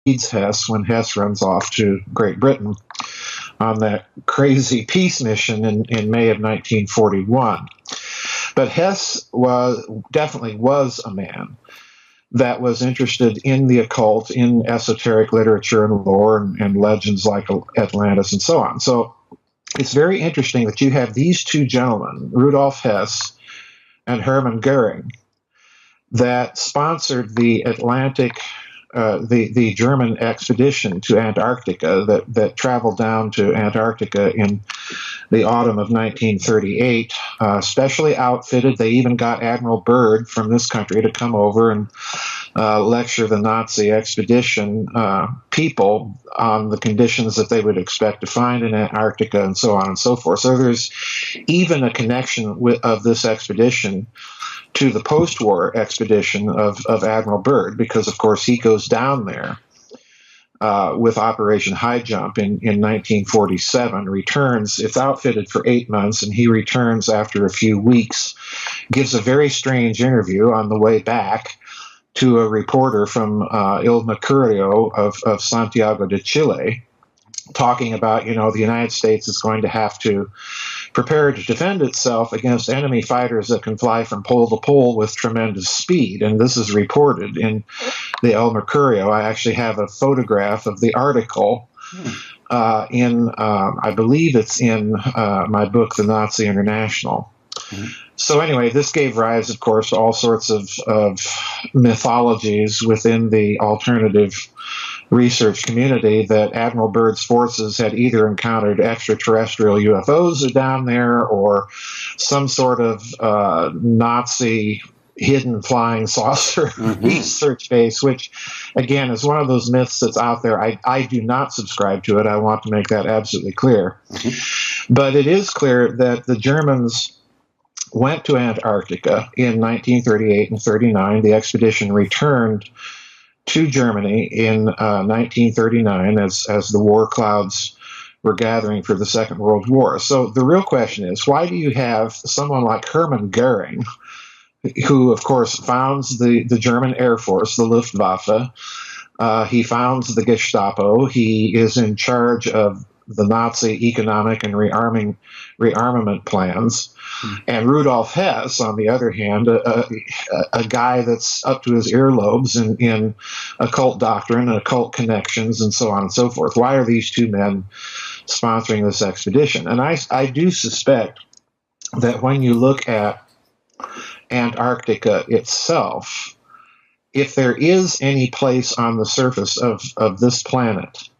Hess when Hess runs off to Great Britain on that crazy peace mission in May of 1941. But Hess definitely was a man that was interested in the occult, in esoteric literature and lore and legends like Atlantis and so on. So it's very interesting that you have these two gentlemen, Rudolf Hess and Hermann Goering, that sponsored the the German expedition to Antarctica that traveled down to Antarctica in the autumn of 1938, specially outfitted. They even got Admiral Byrd from this country to come over and lecture the Nazi expedition people on the conditions that they would expect to find in Antarctica and so on and so forth. So there's even a connection of this expedition to the post-war expedition of Admiral Byrd, because, of course, he goes down there with Operation High Jump in 1947, returns. It's outfitted for 8 months, and he returns after a few weeks, gives a very strange interview on the way back to a reporter from Il Mercurio of Santiago de Chile, talking about, the United States is going to have to prepare to defend itself against enemy fighters that can fly from pole to pole with tremendous speed. And this is reported in the El Mercurio. I actually have a photograph of the article I believe it's in my book, The Nazi International. So anyway, this gave rise, of course, to all sorts of mythologies within the alternative research community that Admiral Byrd's forces had either encountered extraterrestrial UFOs down there or some sort of Nazi hidden flying saucer research base, which, again, is one of those myths that's out there. I do not subscribe to it. I want to make that absolutely clear. But it is clear that the Germans went to Antarctica in 1938 and 39. The expedition returned to Germany in 1939 as the war clouds were gathering for the Second World War. So the real question is, why do you have someone like Hermann Goering, who, of course, founds the German Air Force, the Luftwaffe? He founds the Gestapo. He is in charge of the Nazi economic and rearmament plans. And Rudolf Hess, on the other hand, a guy that's up to his earlobes in occult doctrine and occult connections and so on and so forth. Why are these two men sponsoring this expedition? And I do suspect that when you look at Antarctica itself, if there is any place on the surface of this planet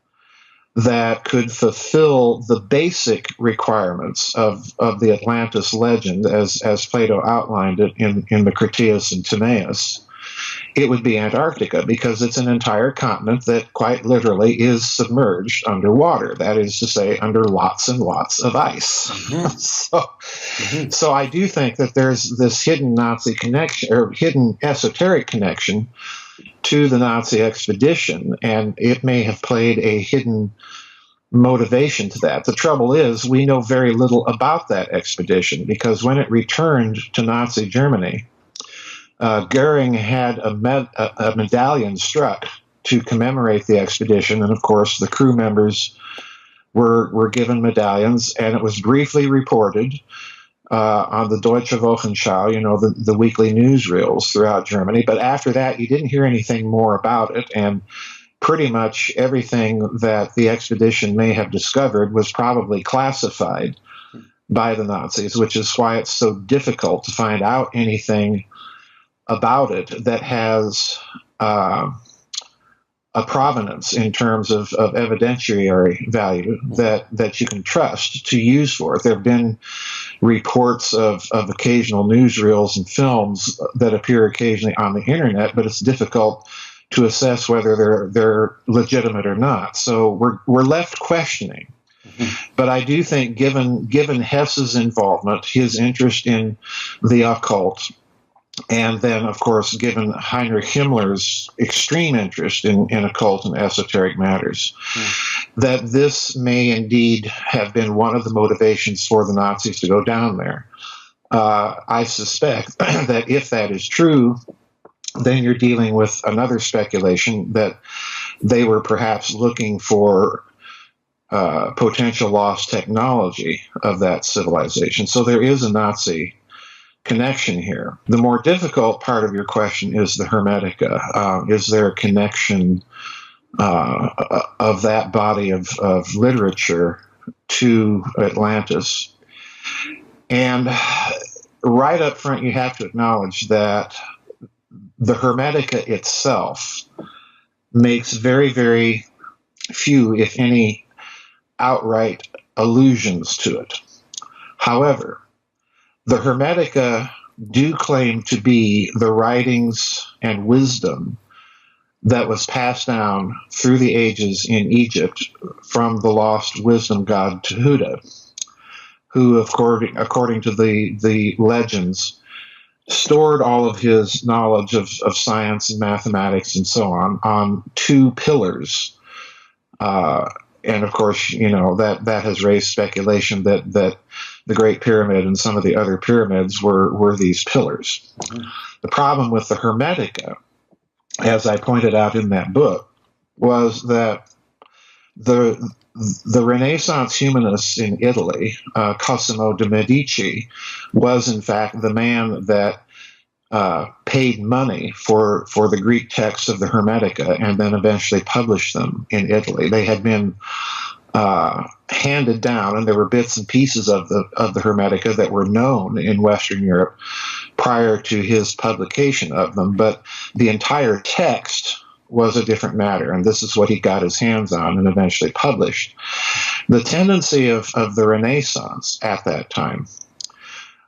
that could fulfill the basic requirements of the Atlantis legend, as Plato outlined it in the Critias and Timaeus, it would be Antarctica, because it's an entire continent that quite literally is submerged underwater. That is to say, under lots and lots of ice. So I do think that there's this hidden Nazi connection, or hidden esoteric connection, to the Nazi expedition, and it may have played a hidden motivation to that. The trouble is, we know very little about that expedition, because when it returned to Nazi Germany, Goering had a medallion struck to commemorate the expedition, and of course the crew members were given medallions, and it was briefly reported on the Deutsche Wochenschau, the weekly newsreels throughout Germany. But after that, you didn't hear anything more about it, and pretty much everything that the expedition may have discovered was probably classified by the Nazis, which is why it's so difficult to find out anything about it that has a provenance in terms of evidentiary value that you can trust to use for it. There have been reports of occasional newsreels and films that appear occasionally on the internet, but it's difficult to assess whether they're legitimate or not. So we're left questioning. But I do think, given Hess's involvement, his interest in the occult, and then, of course, given Heinrich Himmler's extreme interest in occult and esoteric matters, that this may indeed have been one of the motivations for the Nazis to go down there. I suspect that if that is true, then you're dealing with another speculation that they were perhaps looking for potential lost technology of that civilization. So there is a Nazi connection here. The more difficult part of your question is the Hermetica. Is there a connection of that body of literature to Atlantis? And right up front, you have to acknowledge that the Hermetica itself makes very, very few, if any, outright allusions to it. However, the Hermetica do claim to be the writings and wisdom that was passed down through the ages in Egypt from the lost wisdom god Tehuda, who, according to the legends, stored all of his knowledge of science and mathematics and so on two pillars. And of course, that has raised speculation that the Great Pyramid and some of the other pyramids were these pillars. Mm-hmm. The problem with the Hermetica, as I pointed out in that book, was that the Renaissance humanists in Italy, Cosimo de' Medici, was in fact the man that paid money for the Greek texts of the Hermetica and then eventually published them in Italy. They had been handed down, and there were bits and pieces of the Hermetica that were known in Western Europe prior to his publication of them, but the entire text was a different matter, and this is what he got his hands on and eventually published. The tendency of the Renaissance at that time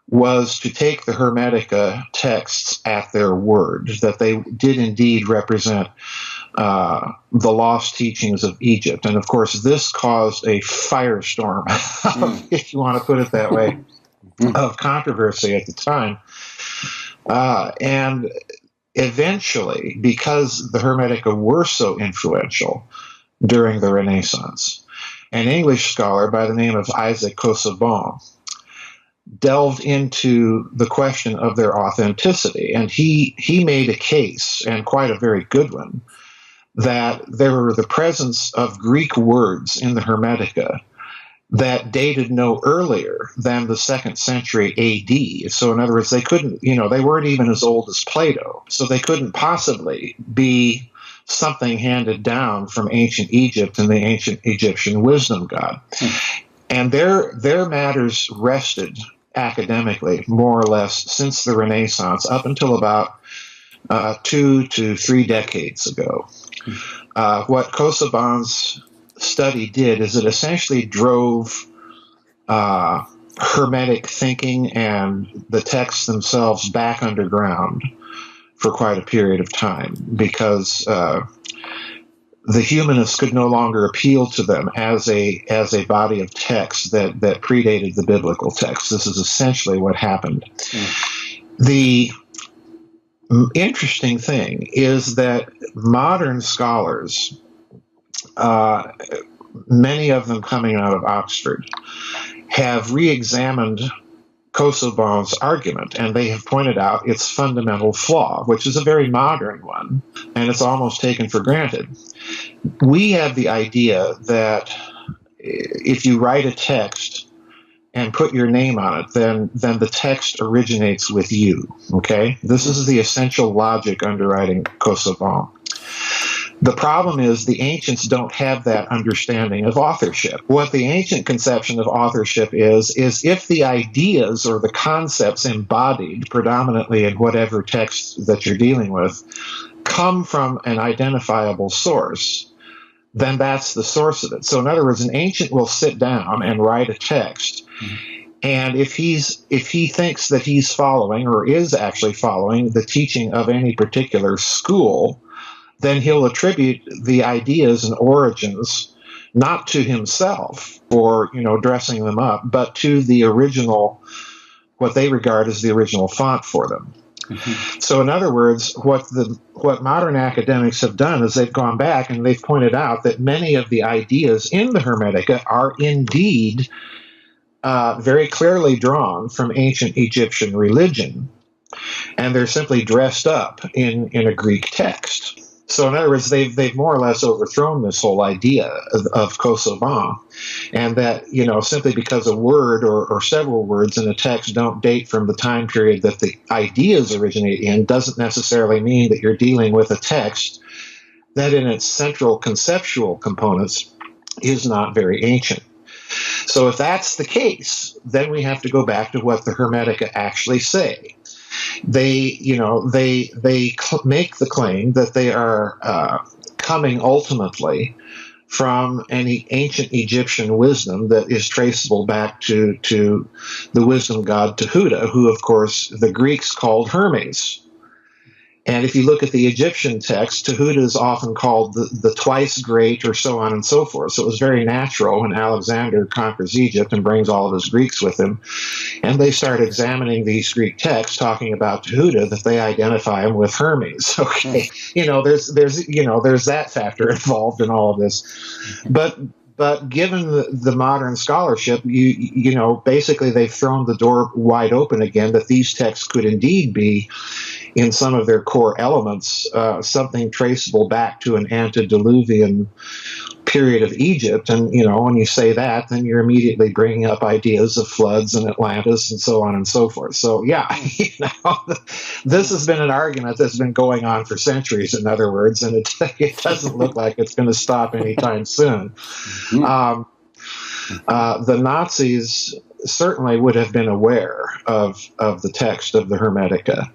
was to take the Hermetica texts at their word, that they did indeed represent the lost teachings of Egypt. And of course, this caused a firestorm, if you want to put it that way, of controversy at the time. And eventually, because the Hermetica were so influential during the Renaissance, an English scholar by the name of Isaac Casaubon delved into the question of their authenticity. And he made a case, and quite a very good one, that there were the presence of Greek words in the Hermetica that dated no earlier than the 2nd century AD. So in other words, they couldn't, they weren't even as old as Plato. So they couldn't possibly be something handed down from ancient Egypt and the ancient Egyptian wisdom god. And their matters rested academically, more or less, since the Renaissance, up until about 2 to 3 decades ago. What Casaubon's study did is it essentially drove Hermetic thinking and the texts themselves back underground for quite a period of time, because the humanists could no longer appeal to them as a body of text that predated the biblical text. This is essentially what happened. The interesting thing is that modern scholars, many of them coming out of Oxford, have re-examined Casaubon's argument, and they have pointed out its fundamental flaw, which is a very modern one, and it's almost taken for granted. We have the idea that if you write a text and put your name on it, then the text originates with you, okay? This is the essential logic underwriting Casaubon. The problem is the ancients don't have that understanding of authorship. What the ancient conception of authorship is if the ideas or the concepts embodied predominantly in whatever text that you're dealing with come from an identifiable source, then that's the source of it. So in other words, an ancient will sit down and write a text, and if he thinks that he's following or is actually following the teaching of any particular school, then he'll attribute the ideas and origins not to himself or, dressing them up, but to the original, what they regard as the original font for them. Mm-hmm. So in other words, what modern academics have done is they've gone back and they've pointed out that many of the ideas in the Hermetica are indeed very clearly drawn from ancient Egyptian religion, and they're simply dressed up in a Greek text. So in other words, they've more or less overthrown this whole idea of Kosovo, and that, simply because a word or several words in a text don't date from the time period that the ideas originate in doesn't necessarily mean that you're dealing with a text that in its central conceptual components is not very ancient. So if that's the case, then we have to go back to what the Hermetica actually say. They make the claim that they are coming ultimately from any ancient Egyptian wisdom that is traceable back to the wisdom god Tehuta, who, of course, the Greeks called Hermes. And if you look at the Egyptian text, Tehuta is often called the twice great, or so on and so forth. So it was very natural when Alexander conquers Egypt and brings all of his Greeks with him, and they start examining these Greek texts talking about Tehuta, that they identify him with Hermes. Okay, there's that factor involved in all of this, but given the modern scholarship, basically they've thrown the door wide open again that these texts could indeed be, in some of their core elements, something traceable back to an antediluvian period of Egypt. And, when you say that, then you're immediately bringing up ideas of floods and Atlantis and so on and so forth. So, yeah, this has been an argument that's been going on for centuries, in other words, and it doesn't look like it's going to stop anytime soon. The Nazis certainly would have been aware of the text of the Hermetica.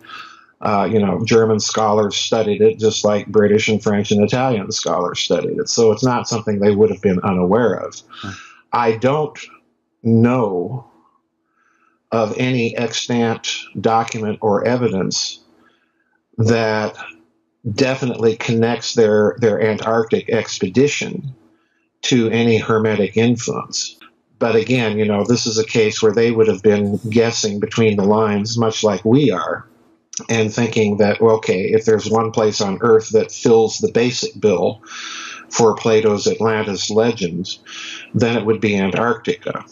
German scholars studied it just like British and French and Italian scholars studied it. So it's not something they would have been unaware of. I don't know of any extant document or evidence that definitely connects their Antarctic expedition to any Hermetic influence. But again, this is a case where they would have been guessing between the lines, much like we are, and thinking that, well, okay, if there's one place on Earth that fills the basic bill for Plato's Atlantis legends, then it would be Antarctica.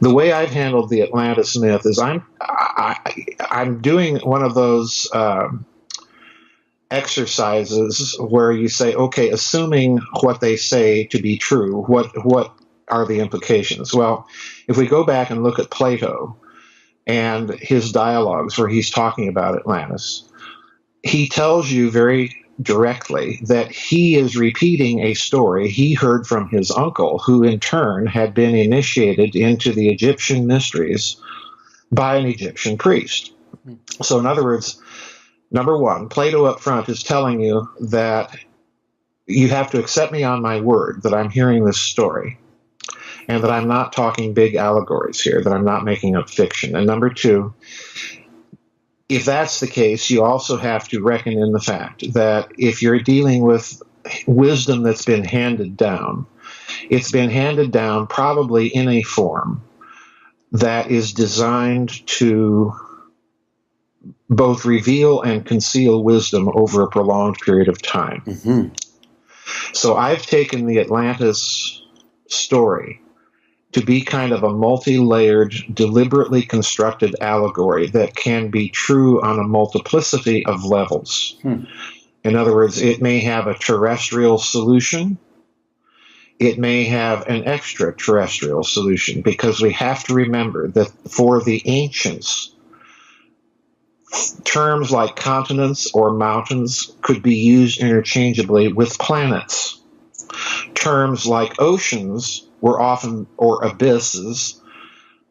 The way I've handled the Atlantis myth is I'm doing one of those exercises where you say, okay, assuming what they say to be true, what are the implications? Well, if we go back and look at Plato and his dialogues where he's talking about Atlantis, he tells you very directly that he is repeating a story he heard from his uncle, who in turn had been initiated into the Egyptian mysteries by an Egyptian priest. So in other words, number one, Plato up front is telling you that you have to accept me on my word that I'm hearing this story, and that I'm not talking big allegories here, that I'm not making up fiction. And number two, if that's the case, you also have to reckon in the fact that if you're dealing with wisdom that's been handed down, it's been handed down probably in a form that is designed to both reveal and conceal wisdom over a prolonged period of time. Mm-hmm. So I've taken the Atlantis story to be kind of a multi-layered, deliberately constructed allegory that can be true on a multiplicity of levels. In other words, it may have a terrestrial solution. It may have an extraterrestrial solution, because we have to remember that for the ancients, terms like continents or mountains could be used interchangeably with planets. Terms like oceans were often, or abysses.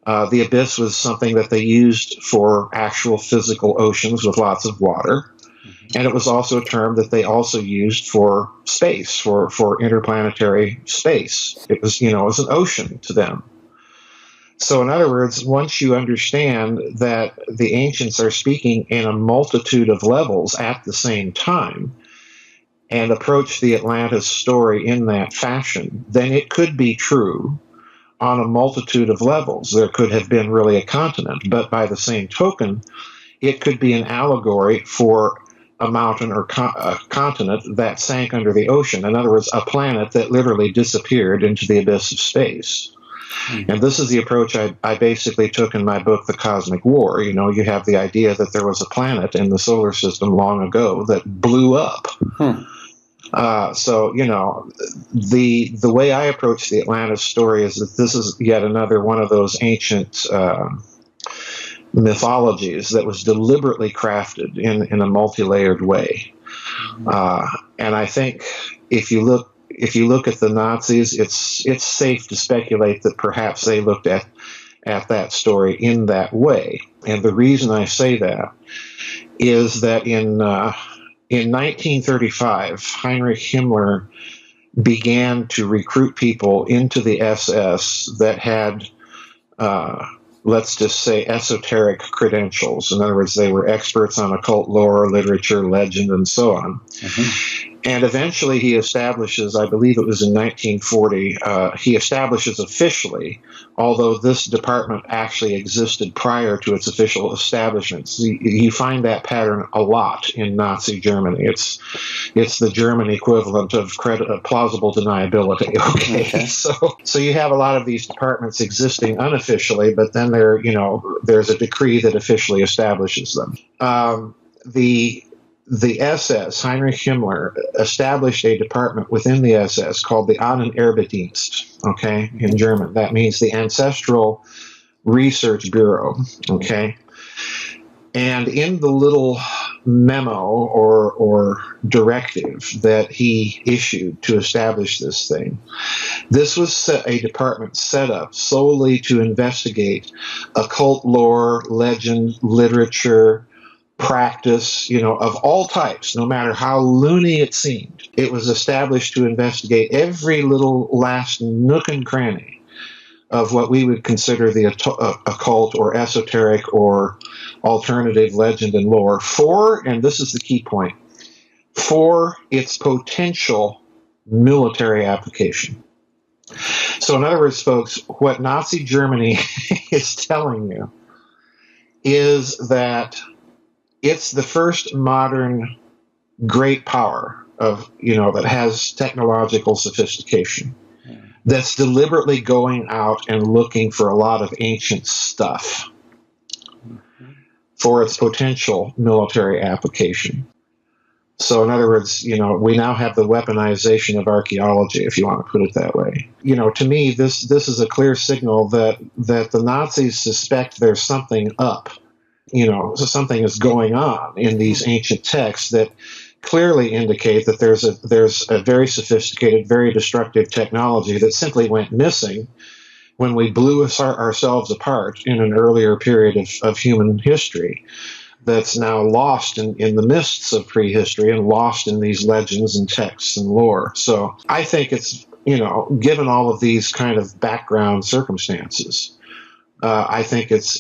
The abyss was something that they used for actual physical oceans with lots of water. And it was also a term that they also used for space, for interplanetary space. It was, it was an ocean to them. So in other words, once you understand that the ancients are speaking in a multitude of levels at the same time, and approach the Atlantis story in that fashion, then it could be true on a multitude of levels. There could have been really a continent, but by the same token, it could be an allegory for a mountain or a continent that sank under the ocean. In other words, a planet that literally disappeared into the abyss of space. And this is the approach I basically took in my book, The Cosmic War. You know, you have the idea that there was a planet in the solar system long ago that blew up. So, you know, the way I approach the Atlantis story is that this is yet another one of those ancient mythologies that was deliberately crafted in a multi-layered way. And I think if you look at the Nazis, it's safe to speculate that perhaps they looked at that story in that way. And the reason I say that is that in 1935, Heinrich Himmler began to recruit people into the SS that had, let's just say, esoteric credentials. In other words, they were experts on occult lore, literature, legend, and so on. And eventually he establishes, I believe it was in 1940, he establishes officially, although this department actually existed prior to its official establishment. You find that pattern a lot in Nazi Germany. It's the German equivalent of plausible deniability. Okay. So you have a lot of these departments existing unofficially, but then there's a decree that officially establishes them. The SS, Heinrich Himmler, established a department within the SS called the Ahnenerbe-Dienst, okay, in German. That means the Ancestral Research Bureau, okay? And in the little memo or directive that he issued to establish this thing, this was a department set up solely to investigate occult lore, legend, literature, practice, of all types, no matter how loony it seemed. It was established to investigate every little last nook and cranny of what we would consider the occult or esoteric or alternative legend and lore for, and this is the key point, for its potential military application. So in other words, folks, what Nazi Germany is telling you is that it's the first modern great power that has technological sophistication that's deliberately going out and looking for a lot of ancient stuff for its potential military application. So in other words, we now have the weaponization of archaeology, if you want to put it that way. To me, this is a clear signal that the Nazis suspect there's something up. So something is going on in these ancient texts that clearly indicate that there's a very sophisticated, very destructive technology that simply went missing when we blew ourselves apart in an earlier period of human history that's now lost in the mists of prehistory and lost in these legends and texts and lore. So I think it's, given all of these kind of background circumstances, I think it's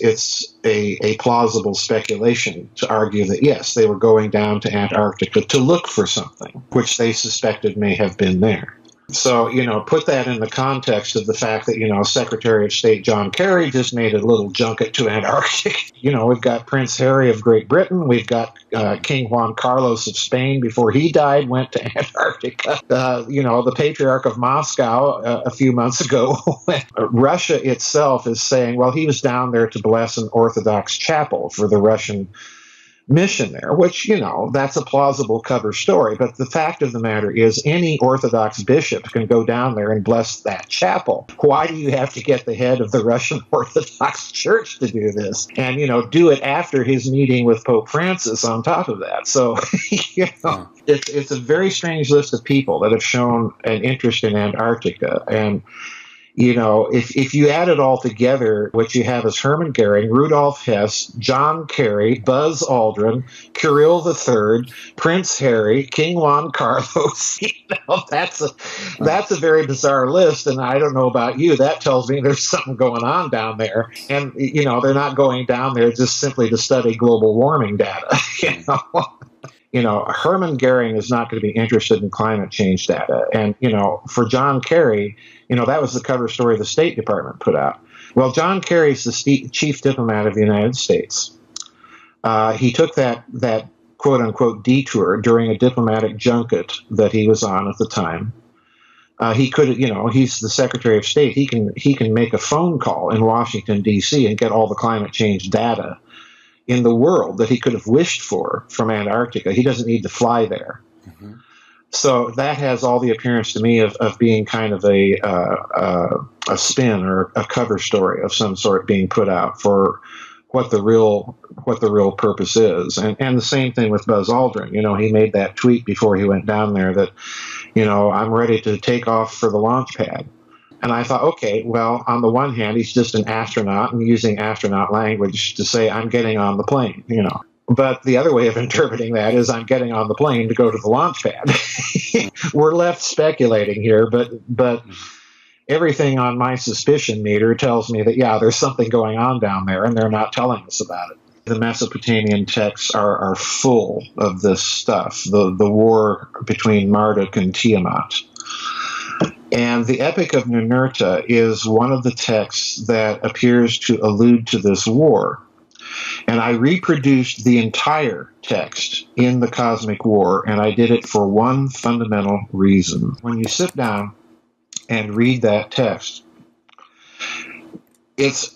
a plausible speculation to argue that, yes, they were going down to Antarctica to look for something, which they suspected may have been there. So, put that in the context of the fact that, Secretary of State John Kerry just made a little junket to Antarctica. We've got Prince Harry of Great Britain. We've got King Juan Carlos of Spain, before he died, went to Antarctica. The Patriarch of Moscow a few months ago. Russia itself is saying, well, he was down there to bless an Orthodox chapel for the Russian mission there, which, that's a plausible cover story. But the fact of the matter is any Orthodox bishop can go down there and bless that chapel. Why do you have to get the head of the Russian Orthodox Church to do this? And, do it after his meeting with Pope Francis on top of that. So, it's a very strange list of people that have shown an interest in Antarctica. And if you add it all together, what you have is Hermann Goering, Rudolf Hess, John Kerry, Buzz Aldrin, Kirill III, Prince Harry, King Juan Carlos. That's a very bizarre list, and I don't know about you. That tells me there's something going on down there. And, they're not going down there just simply to study global warming data. Hermann Goering is not going to be interested in climate change data. And, for John Kerry, that was the cover story the State Department put out. Well, John Kerry's the chief diplomat of the United States. He took that quote-unquote detour during a diplomatic junket that he was on at the time He could, he's the Secretary of State. He can make a phone call in Washington, D.C. and get all the climate change data in the world that he could have wished for from Antarctica. He doesn't need to fly there. Mm-hmm. So that has all the appearance to me of being kind of a spin or a cover story of some sort being put out for what the real purpose is. And the same thing with Buzz Aldrin. He made that tweet before he went down there that, I'm ready to take off for the launch pad. And I thought, okay, well, on the one hand, he's just an astronaut and using astronaut language to say, I'm getting on the plane, But the other way of interpreting that is I'm getting on the plane to go to the launch pad. We're left speculating here, but everything on my suspicion meter tells me that, yeah, there's something going on down there, and they're not telling us about it. The Mesopotamian texts are full of this stuff, the war between Marduk and Tiamat. And the Epic of Ninurta is one of the texts that appears to allude to this war. And I reproduced the entire text in the Cosmic War, and I did it for one fundamental reason. When you sit down and read that text, it's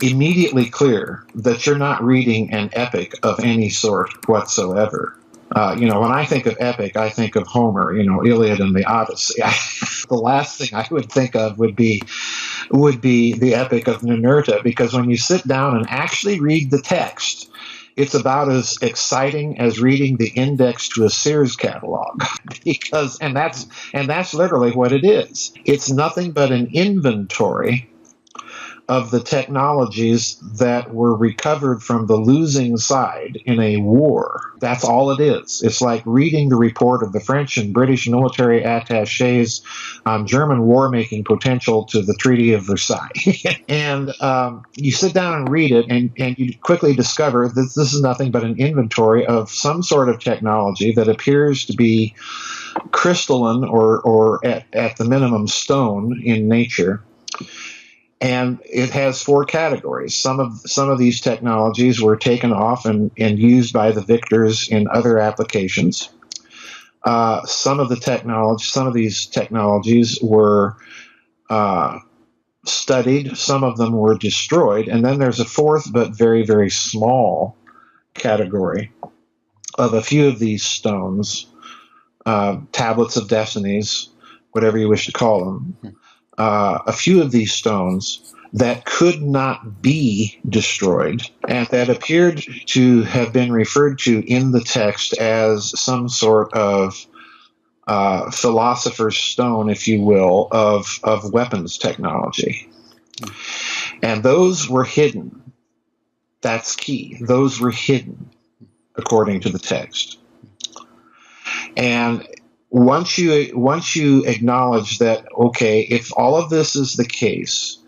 immediately clear that you're not reading an epic of any sort whatsoever. When I think of epic, I think of Homer, Iliad and the Odyssey. The last thing I would think of would be the Epic of Ninurta, because when you sit down and actually read the text, it's about as exciting as reading the index to a Sears catalog, and that's literally what it is. It's nothing but an inventory of the technologies that were recovered from the losing side in a war. That's all it is. It's like reading the report of the French and British military attachés on German war-making potential to the Treaty of Versailles. And you sit down and read it, and you quickly discover that this is nothing but an inventory of some sort of technology that appears to be crystalline or at the minimum stone in nature. And it has four categories. Some of these technologies were taken off and used by the victors in other applications. Some of these technologies were studied. Some of them were destroyed. And then there's a fourth but very, very small category of a few of these stones, tablets of destinies, whatever you wish to call them. A few of these stones that could not be destroyed and that appeared to have been referred to in the text as some sort of philosopher's stone, if you will, of weapons technology. And those were hidden. That's key. Those were hidden, according to the text. And once you acknowledge that, okay, if all of this is the case,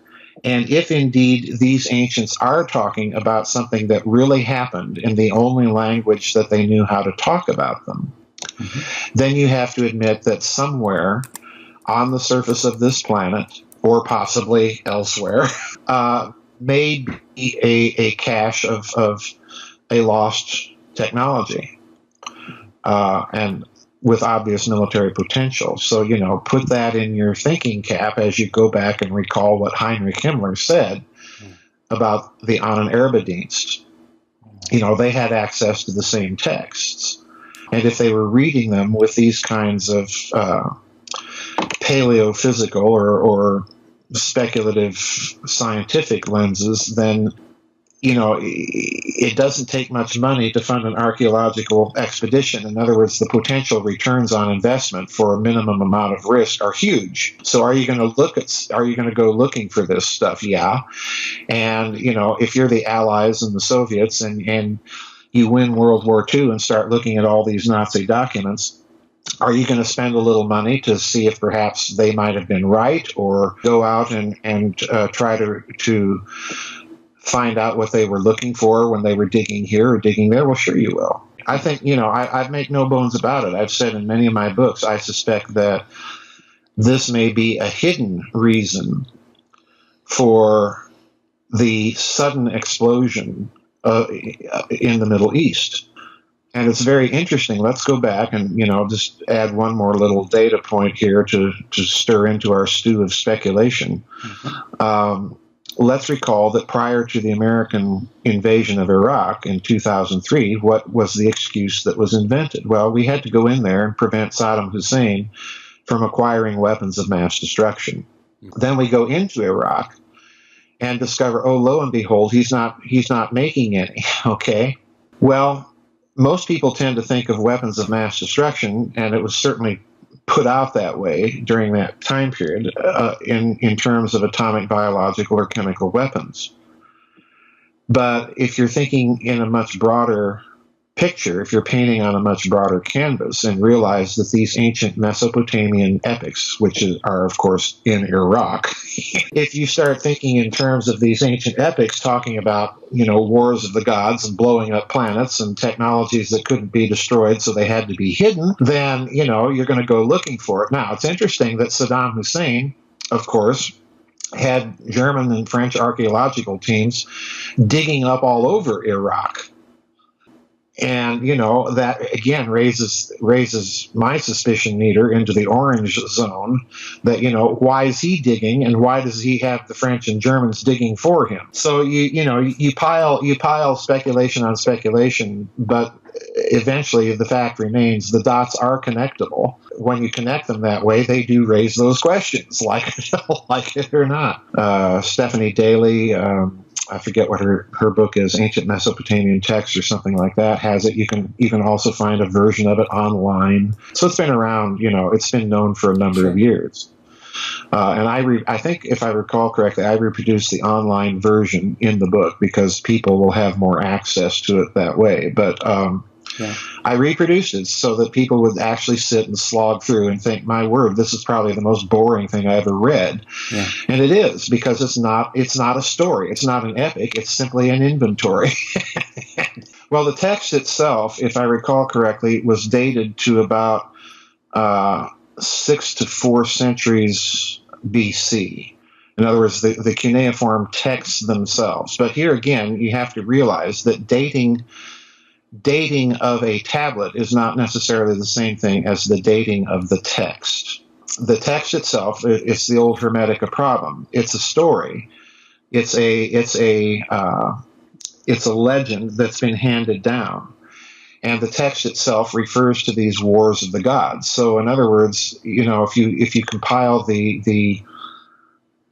and if indeed these ancients are talking about something that really happened in the only language that they knew how to talk about them, then you have to admit that somewhere on the surface of this planet, or possibly elsewhere, may be a cache of a lost technology. And with obvious military potential. So, put that in your thinking cap as you go back and recall what Heinrich Himmler said about the Ahnenerbendienst. They had access to the same texts. And if they were reading them with these kinds of paleophysical or speculative scientific lenses, then it doesn't take much money to fund an archaeological expedition. In other words, the potential returns on investment for a minimum amount of risk are huge. So are you going to go looking for this stuff? Yeah. And, if you're the Allies and the Soviets and you win World War II and start looking at all these Nazi documents, are you going to spend a little money to see if perhaps they might have been right, or go out and try to find out what they were looking for when they were digging here or digging there? Well, sure you will. I think, I make no bones about it. I've said in many of my books, I suspect that this may be a hidden reason for the sudden explosion in the Middle East. And it's very interesting. Let's go back and, just add one more little data point here to stir into our stew of speculation. Let's recall that prior to the American invasion of Iraq in 2003, what was the excuse that was invented? Well, we had to go in there and prevent Saddam Hussein from acquiring weapons of mass destruction. Then we go into Iraq and discover, oh, lo and behold, he's not making any. Okay. Well, most people tend to think of weapons of mass destruction, and it was certainly put out that way during that time period in terms of atomic, biological, or chemical weapons. But if you're thinking in a much broader picture, if you're painting on a much broader canvas, and realize that these ancient Mesopotamian epics, which are, of course, in Iraq, if you start thinking in terms of these ancient epics talking about, wars of the gods and blowing up planets and technologies that couldn't be destroyed, so they had to be hidden, then, you're going to go looking for it. Now, it's interesting that Saddam Hussein, of course, had German and French archaeological teams digging up all over Iraq. And, that, again, raises my suspicion meter into the orange zone that, why is he digging and why does he have the French and Germans digging for him? So, you pile speculation on speculation, but eventually the fact remains the dots are connectable. When you connect them that way, they do raise those questions, like it or not. Stephanie Daly, I forget what her book is, Ancient Mesopotamian Texts or something like that, has it. You can also find a version of it online. So it's been around, it's been known for a number of years. And I think, if I recall correctly, I reproduced the online version in the book because people will have more access to it that way. But I reproduced it so that people would actually sit and slog through and think, my word, this is probably the most boring thing I ever read. Yeah. And it is, because it's not a story. It's not an epic. It's simply an inventory. Well, the text itself, if I recall correctly, was dated to about 6 to 4 centuries BC. In other words, the cuneiform texts themselves. But here again, you have to realize that dating of a tablet is not necessarily the same thing as the dating of the text. The text itself, it's the old Hermetica problem. It's a story. It's a legend that's been handed down. And the text itself refers to these wars of the gods. So in other words, if you compile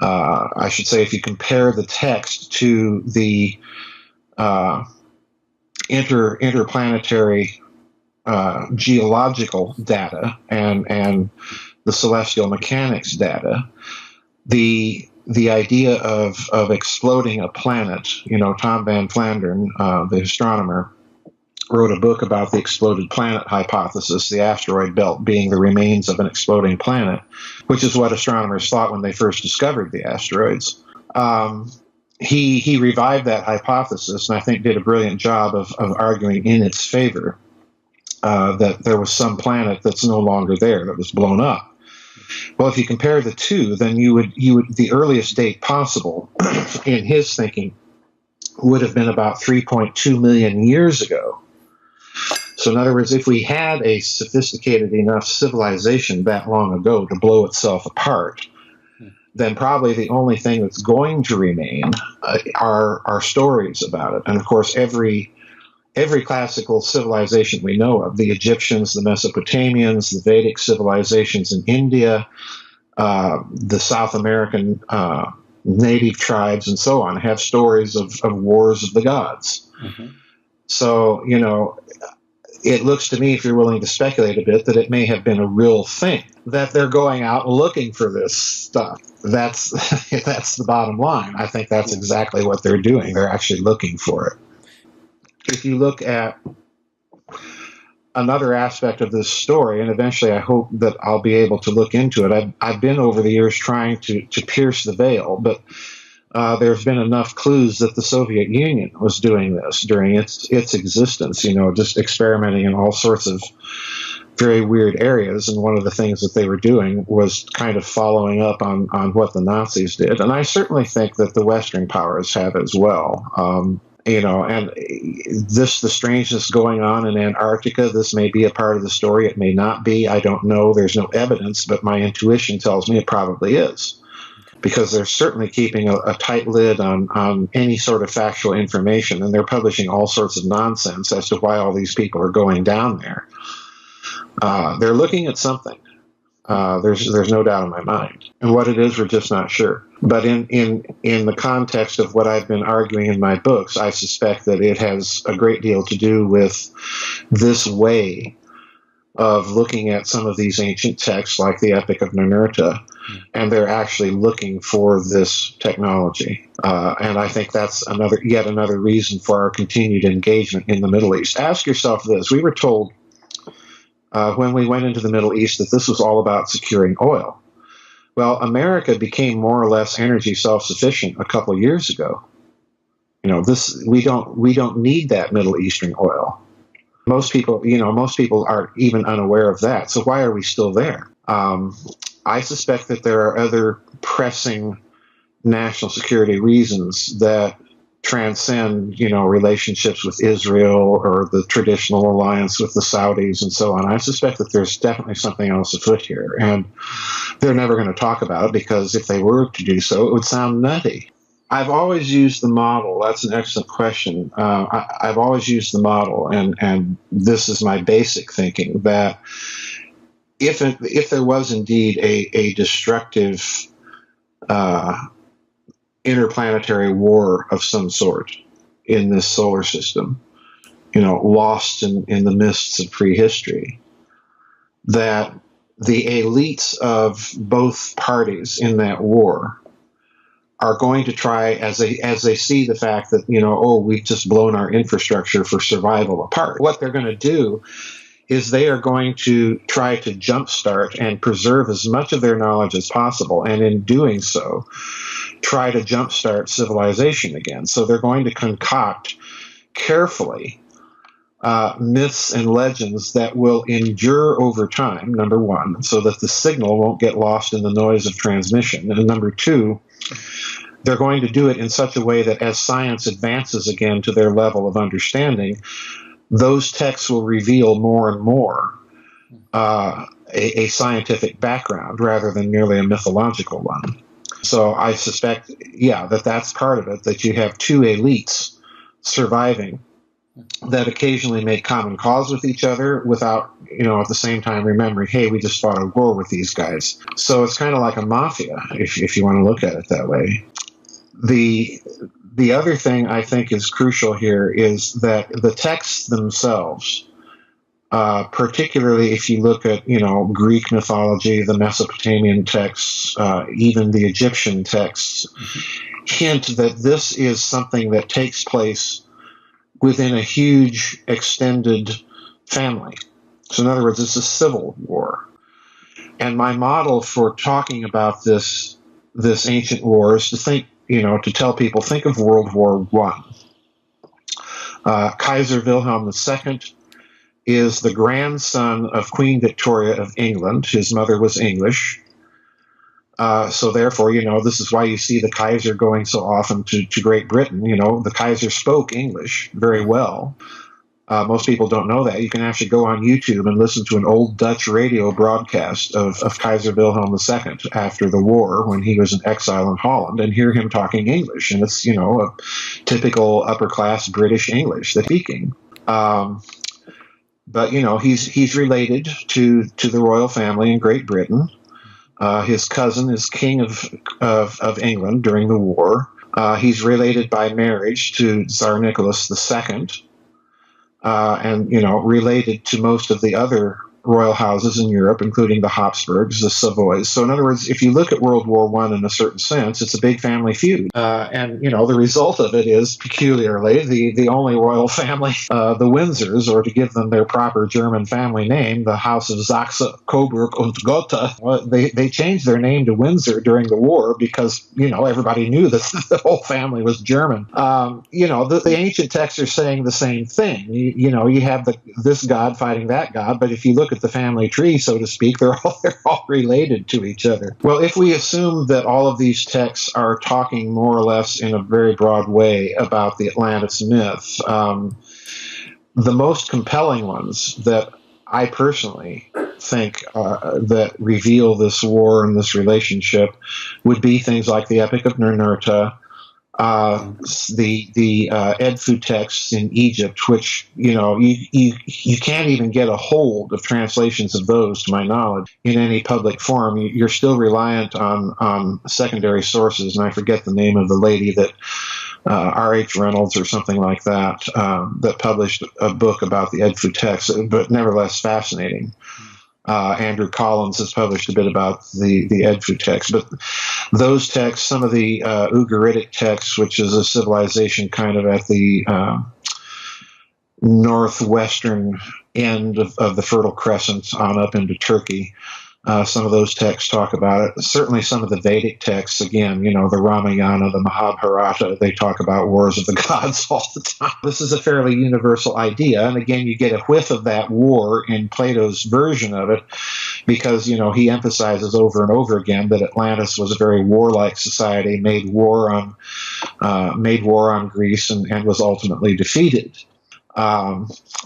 I should say, if you compare the text to the interplanetary geological data and the celestial mechanics data, the idea of exploding a planet, Tom Van Flandern, the astronomer, wrote a book about the exploded planet hypothesis, the asteroid belt being the remains of an exploding planet, which is what astronomers thought when they first discovered the asteroids. He revived that hypothesis, and I think did a brilliant job of arguing in its favor, that there was some planet that's no longer there, that was blown up. Well, if you compare the two, then you would the earliest date possible in his thinking would have been about 3.2 million years ago. So in other words, if we had a sophisticated enough civilization that long ago to blow itself apart, then probably the only thing that's going to remain are stories about it. And of course, every classical civilization we know of, the Egyptians, the Mesopotamians, the Vedic civilizations in India, the South American native tribes, and so on, have stories of wars of the gods. Mm-hmm. So, it looks to me, if you're willing to speculate a bit, that it may have been a real thing, that they're going out looking for this stuff. That's the bottom line. I think that's exactly what they're doing. They're actually looking for it. If you look at another aspect of this story, and eventually I hope that I'll be able to look into it, I've been over the years trying to pierce the veil, but there's been enough clues that the Soviet Union was doing this during its existence, just experimenting in all sorts of very weird areas. And one of the things that they were doing was kind of following up on what the Nazis did. And I certainly think that the Western powers have as well. And the strangeness going on in Antarctica, this may be a part of the story. It may not be. I don't know. There's no evidence, but my intuition tells me it probably is, because they're certainly keeping a tight lid on any sort of factual information, and they're publishing all sorts of nonsense as to why all these people are going down there. They're looking at something. There's no doubt in my mind. And what it is, we're just not sure. But in the context of what I've been arguing in my books, I suspect that it has a great deal to do with this way of looking at some of these ancient texts, like the Epic of Ninurta, and they're actually looking for this technology. And I think that's yet another reason for our continued engagement in the Middle East. Ask yourself this. We were told when we went into the Middle East that this was all about securing oil. Well, America became more or less energy self-sufficient a couple of years ago. We don't need that Middle Eastern oil. Most people aren't even unaware of that. So why are we still there? I suspect that there are other pressing national security reasons that transcend, relationships with Israel or the traditional alliance with the Saudis and so on. I suspect that there's definitely something else afoot here, and they're never going to talk about it, because if they were to do so, it would sound nutty. I've always used the model. That's an excellent question. I've always used the model, and this is my basic thinking, that if there was indeed a destructive interplanetary war of some sort in this solar system, lost in the mists of prehistory, that the elites of both parties in that war are going to try, as they see the fact that, we've just blown our infrastructure for survival apart. What they're going to do is they are going to try to jumpstart and preserve as much of their knowledge as possible, and in doing so, try to jumpstart civilization again. So they're going to concoct carefully myths and legends that will endure over time, number one, so that the signal won't get lost in the noise of transmission. And number two, they're going to do it in such a way that as science advances again to their level of understanding, those texts will reveal more and more a scientific background rather than merely a mythological one. So I suspect, that's part of it, that you have two elites surviving that occasionally make common cause with each other without, at the same time remembering, hey, we just fought a war with these guys. So it's kind of like a mafia, if you want to look at it that way. The other thing I think is crucial here is that the texts themselves, particularly if you look at, Greek mythology, the Mesopotamian texts, even the Egyptian texts, hint that this is something that takes place within a huge extended family. So in other words, it's a civil war. And my model for talking about this ancient war is to think, to tell people, think of World War I. Kaiser Wilhelm II is the grandson of Queen Victoria of England. His mother was English. So therefore, this is why you see the Kaiser going so often to Great Britain. The Kaiser spoke English very well. Most people don't know that. You can actually go on YouTube and listen to an old Dutch radio broadcast of Kaiser Wilhelm II after the war, when he was in exile in Holland, and hear him talking English. And it's, a typical upper-class British English that he's speaking. But, he's related to the royal family in Great Britain. His cousin is King of England during the war. He's related by marriage to Tsar Nicholas II. And, related to most of the other royal houses in Europe, including the Habsburgs, the Savoys. So in other words, if you look at World War I in a certain sense, it's a big family feud. And, the result of it is, peculiarly, the only royal family, the Windsors, or to give them their proper German family name, the House of Saxe, Coburg und Gotha, they changed their name to Windsor during the war because, everybody knew that the whole family was German. The ancient texts are saying the same thing. You have this god fighting that god, but if you look at at the family tree, so to speak, they're all related to each other. Well, if we assume that all of these texts are talking more or less in a very broad way about the Atlantis myth, the most compelling ones that I personally think that reveal this war and this relationship would be things like the Epic of Ninurta, the Edfu texts in Egypt, which you can't even get a hold of translations of those, to my knowledge, in any public forum. You're still reliant on secondary sources, and I forget the name of the lady that R.H. Reynolds or something like that that published a book about the Edfu text, but nevertheless fascinating. Andrew Collins has published a bit about the Edfu text, but those texts, some of the Ugaritic texts, which is a civilization kind of at the northwestern end of the Fertile Crescent on up into Turkey. Some of those texts talk about it. Certainly some of the Vedic texts, again, the Ramayana, the Mahabharata, they talk about wars of the gods all the time. This is a fairly universal idea. And again, you get a whiff of that war in Plato's version of it because, he emphasizes over and over again that Atlantis was a very warlike society, made war on Greece and was ultimately defeated.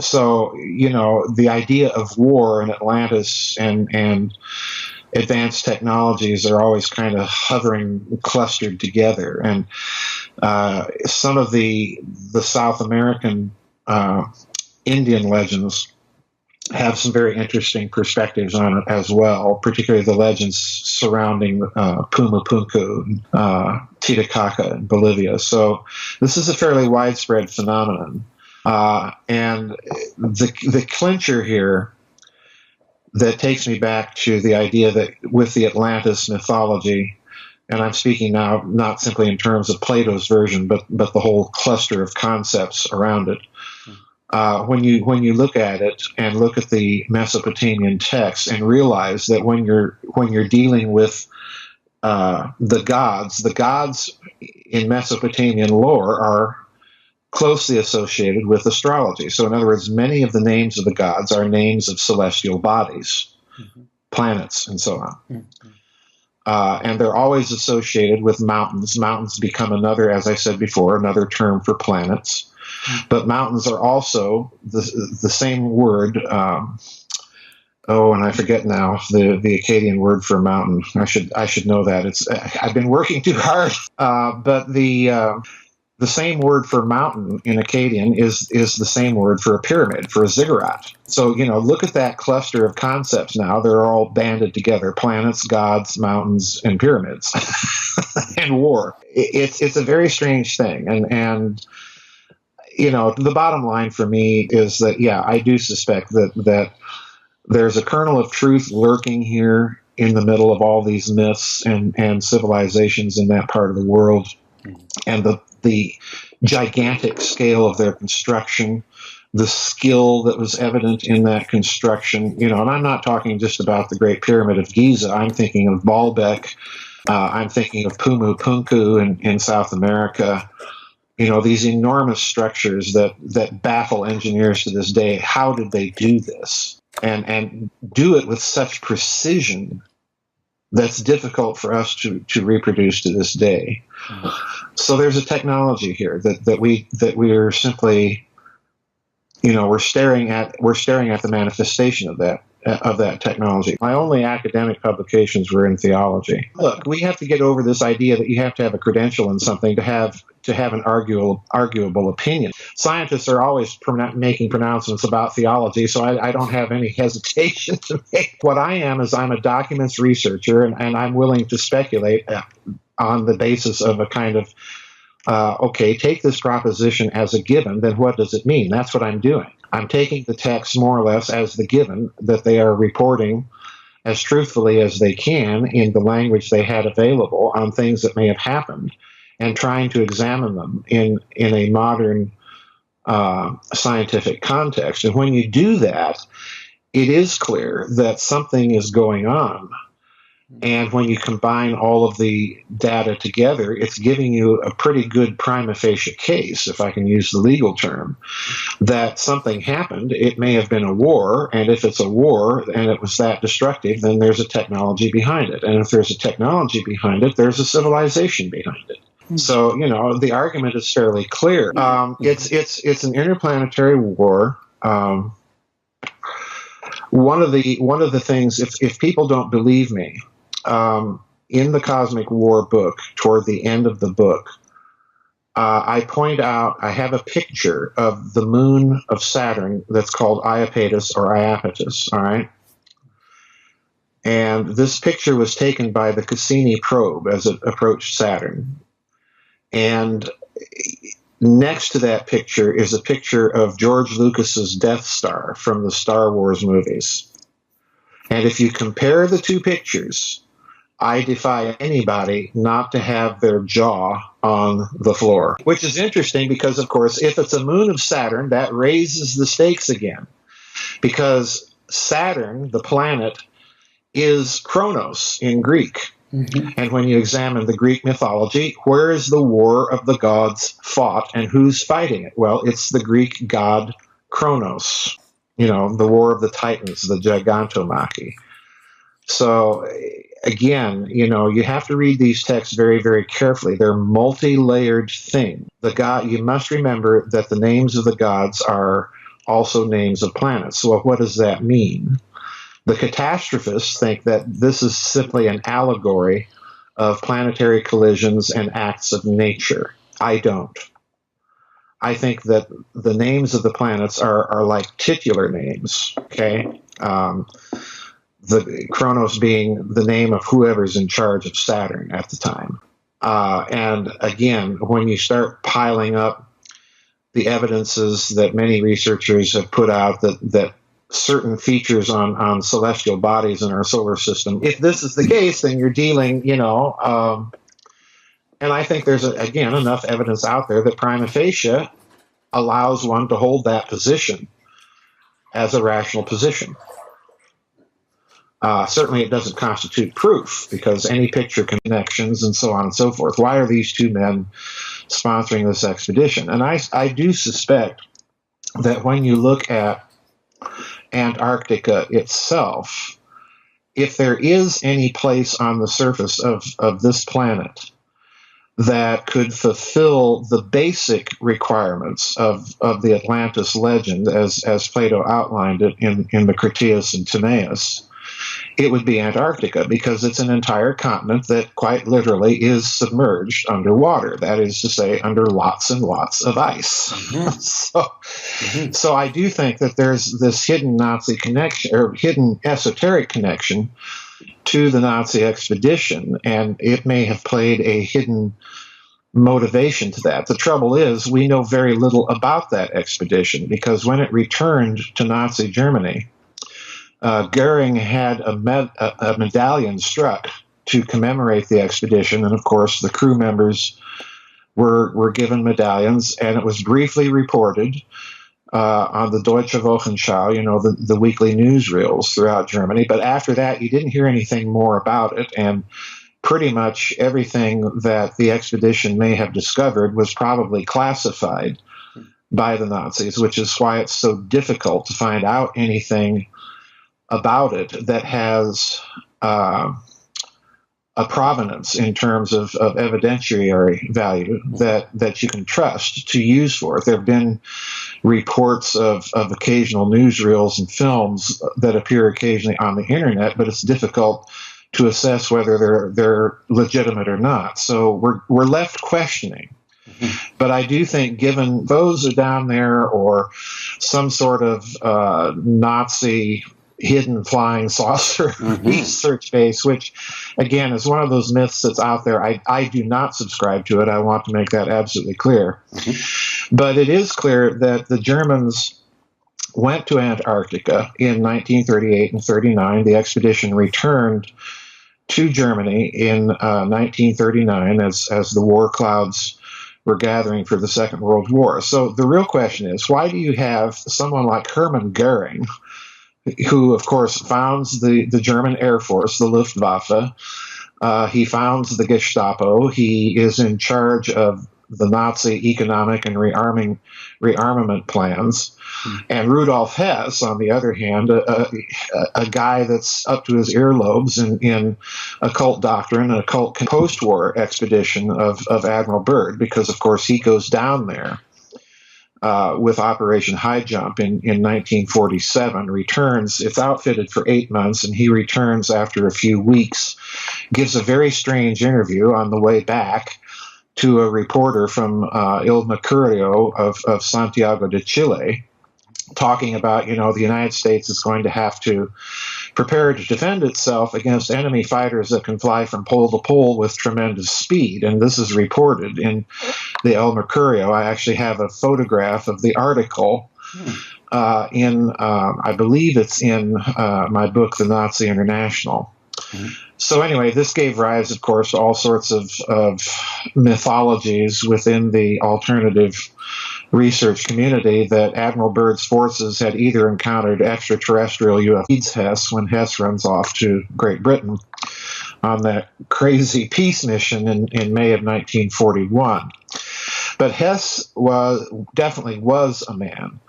So, the idea of war in Atlantis and advanced technologies are always kind of hovering, clustered together. And some of the South American Indian legends have some very interesting perspectives on it as well, particularly the legends surrounding Pumapunku, Titicaca in Bolivia. So this is a fairly widespread phenomenon. And the clincher here that takes me back to the idea that with the Atlantis mythology, and I'm speaking now not simply in terms of Plato's version, but the whole cluster of concepts around it. When you look at it and look at the Mesopotamian texts and realize that when you're dealing with the gods in Mesopotamian lore are closely associated with astrology. So in other words, many of the names of the gods are names of celestial bodies, planets, and so on. And they're always associated with mountains. Mountains become another, as I said before, another term for planets. But mountains are also the same word. And I forget now the Akkadian word for mountain. I should know that. I've been working too hard. But the same word for mountain in Akkadian is the same word for a pyramid, for a ziggurat. So, look at that cluster of concepts now. They're all banded together: planets, gods, mountains, and pyramids, and war. It's a very strange thing. And the bottom line for me is that, I do suspect that there's a kernel of truth lurking here in the middle of all these myths and civilizations in that part of the world. And the gigantic scale of their construction, the skill that was evident in that construction, and I'm not talking just about the Great Pyramid of Giza. I'm thinking of Baalbek. I'm thinking of Pumapunku in South America. These enormous structures that baffle engineers to this day. How did they do this? And do it with such precision that's difficult for us to reproduce to this day. So there's a technology here that we are simply, we're staring at the manifestation of that technology. My only academic publications were in theology. Look, we have to get over this idea that you have to have a credential in something to have an arguable opinion. Scientists are always making pronouncements about theology, so I don't have any hesitation to make. What I am is I'm a documents researcher, and I'm willing to speculate on the basis of a kind of, take this proposition as a given, then what does it mean? That's what I'm doing. I'm taking the text more or less as the given that they are reporting as truthfully as they can in the language they had available on things that may have happened, and trying to examine them in a modern scientific context. And when you do that, it is clear that something is going on And when you combine all of the data together, it's giving you a pretty good prima facie case, if I can use the legal term, that something happened. It may have been a war, and if it's a war and it was that destructive, then there's a technology behind it. And if there's a technology behind it, there's a civilization behind it. So, the argument is fairly clear. It's an interplanetary war. One of the things, if people don't believe me, in the Cosmic War book, toward the end of the book, I point out, I have a picture of the moon of Saturn that's called Iapetus or Iapetus, all right? And this picture was taken by the Cassini probe as it approached Saturn. And next to that picture is a picture of George Lucas's Death Star from the Star Wars movies. And if you compare the two pictures, I defy anybody not to have their jaw on the floor, which is interesting because, of course, if it's a moon of Saturn, that raises the stakes again, because Saturn, the planet, is Kronos in Greek. Mm-hmm. And when you examine the Greek mythology, where is the war of the gods fought and who's fighting it? Well, it's the Greek god Kronos, the war of the Titans, the Gigantomachy. So, again, you have to read these texts very, very carefully. They're multi-layered things. You must remember that the names of the gods are also names of planets. So what does that mean? The catastrophists think that this is simply an allegory of planetary collisions and acts of nature. I don't. I think that the names of the planets are like titular names, okay? The Kronos being the name of whoever's in charge of Saturn at the time. And again, when you start piling up the evidences that many researchers have put out that certain features on celestial bodies in our solar system, if this is the case, then you're dealing, and I think there's, again, enough evidence out there that prima facie allows one to hold that position as a rational position. Certainly it doesn't constitute proof, because any picture connections and so on and so forth. Why are these two men sponsoring this expedition? And I do suspect that when you look at Antarctica itself, if there is any place on the surface of this planet that could fulfill the basic requirements of the Atlantis legend, as Plato outlined it in the Critias and Timaeus, it would be Antarctica, because it's an entire continent that quite literally is submerged underwater. That is to say, under lots and lots of ice. Mm-hmm. So I do think that there's this hidden Nazi connection, or hidden esoteric connection to the Nazi expedition, and it may have played a hidden motivation to that. The trouble is, we know very little about that expedition, because when it returned to Nazi Germany, Goering had a medallion struck to commemorate the expedition, and of course the crew members were given medallions, and it was briefly reported on the Deutsche Wochenschau, the weekly newsreels throughout Germany. But after that, you didn't hear anything more about it, and pretty much everything that the expedition may have discovered was probably classified by the Nazis, which is why it's so difficult to find out anything about it that has a provenance in terms of evidentiary value that you can trust to use for it. There have been reports of occasional newsreels and films that appear occasionally on the internet, but it's difficult to assess whether they're legitimate or not. So we're left questioning. Mm-hmm. But I do think, given those are down there, or some sort of Nazi hidden flying saucer research base, which again is one of those myths that's out there. I do not subscribe to it. I want to make that absolutely clear. Mm-hmm. But it is clear that the Germans went to Antarctica in 1938 and 39. The expedition returned to Germany in 1939 as the war clouds were gathering for the Second World War. So the real question is, why do you have someone like Hermann Goering who, of course, founds the German Air Force, the Luftwaffe. He founds the Gestapo. He is in charge of the Nazi economic and rearmament plans. And Rudolf Hess, on the other hand, a guy that's up to his earlobes in occult doctrine, an occult post-war expedition of Admiral Byrd, because, of course, he goes down there with Operation High Jump in 1947, returns. It's outfitted for 8 months, and he returns after a few weeks, gives a very strange interview on the way back to a reporter from Il Mercurio of Santiago de Chile, talking about, the United States is going to have to prepare to defend itself against enemy fighters that can fly from pole to pole with tremendous speed. And this is reported in the El Mercurio. I actually have a photograph of the article I believe it's in my book, The Nazi International. So anyway, this gave rise, of course, to all sorts of mythologies within the alternative research community that Admiral Byrd's forces had either encountered extraterrestrial UFOs, Hess, when Hess runs off to Great Britain on that crazy peace mission in May of 1941. But Hess definitely was a man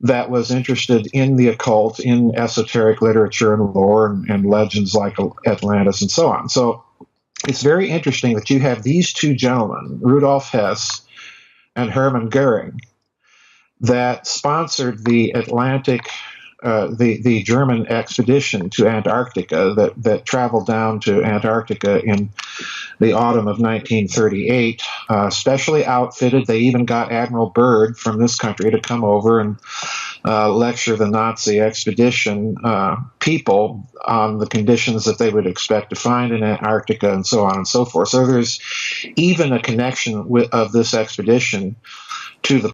that was interested in the occult, in esoteric literature and lore and legends like Atlantis and so on. So it's very interesting that you have these two gentlemen, Rudolf Hess and Hermann Goering, that sponsored the the German expedition to Antarctica that traveled down to Antarctica in the autumn of 1938, specially outfitted. They even got Admiral Byrd from this country to come over and lecture the Nazi expedition people on the conditions that they would expect to find in Antarctica and so on and so forth. So there's even a connection of this expedition to the